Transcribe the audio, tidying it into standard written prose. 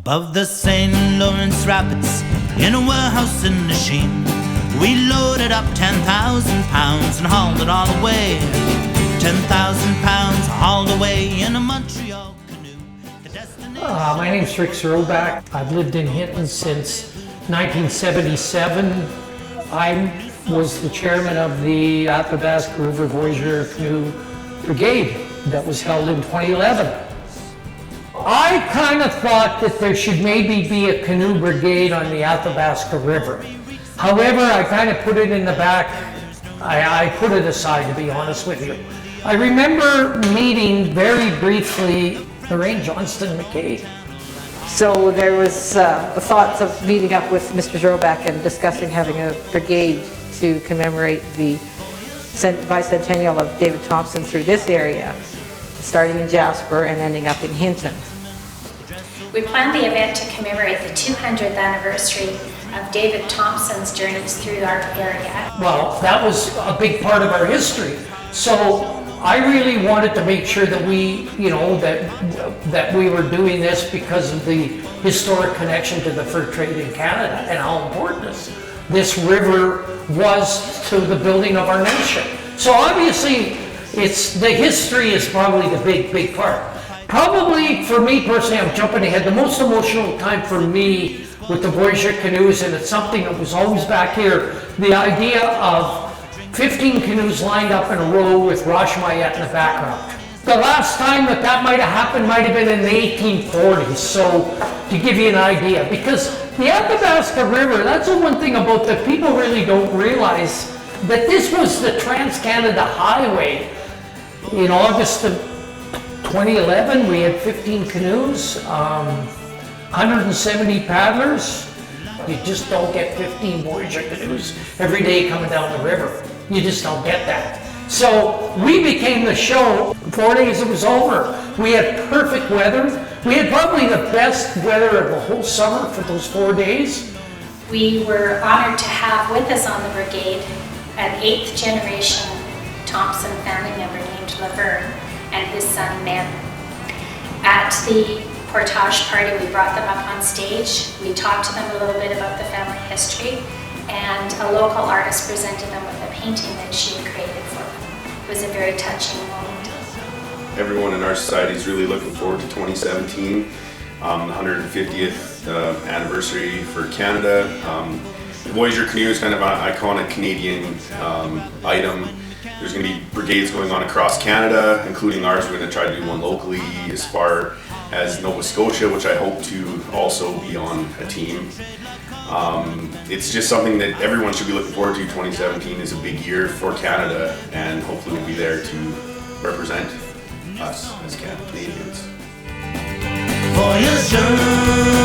Above the St. Lawrence Rapids, in a warehouse in the Sheen, we loaded up 10,000 pounds and hauled it all away. 10,000 pounds hauled away in a Montreal canoe. My name's Rick Zroback. I've lived in Hinton since 1977. I was the chairman of the Athabasca River Voyageur Canoe Brigade that was held in 2011. I kind of thought that there should maybe be a canoe brigade on the Athabasca River. However, I kind of put it in the back. I put it aside, to be honest with you. I remember meeting very briefly Lorraine Johnston-Mackay. So there was thoughts of meeting up with Mr. Zroback and discussing having a brigade to commemorate the bicentennial of David Thompson through this area, starting in Jasper and ending up in Hinton. We planned the event to commemorate the 200th anniversary of David Thompson's journeys through our area. Well, that was a big part of our history. So I really wanted to make sure that we, that we were doing this because of the historic connection to the fur trade in Canada and how important this river was to the building of our nation. So obviously, the history is probably the big part. Probably for me personally, I'm jumping ahead, the most emotional time for me with the Voyageur canoes, and it's something that was always back here, the idea of 15 canoes lined up in a row with Rosh Mayet in the background. The last time that might have happened might have been in the 1840s, so to give you an idea, because the Athabasca River, that's the one thing about that people really don't realize, that this was the Trans-Canada Highway. In August of 2011, we had 15 canoes, 170 paddlers. You just don't get 15 Voyageur canoes every day coming down the river. You just don't get that. So we became the show. 4 days it was over. We had perfect weather. We had probably the best weather of the whole summer for those 4 days. We were honored to have with us on the brigade an 8th generation Thompson family member named Laverne and his son Ben. At the portage party, we brought them up on stage. We talked to them a little bit about the family history, and a local artist presented them with a painting that she had created for them. It was a very touching moment. Everyone in our society is really looking forward to 2017, the 150th anniversary for Canada. The Voyageur canoe is kind of an iconic Canadian item. There's going to be brigades going on across Canada, including ours. We're going to try to do one locally as far as Nova Scotia, which I hope to also be on a team. It's just something that everyone should be looking forward to. 2017 is a big year for Canada, and hopefully we'll be there to represent us as Canadians. Voyageurs.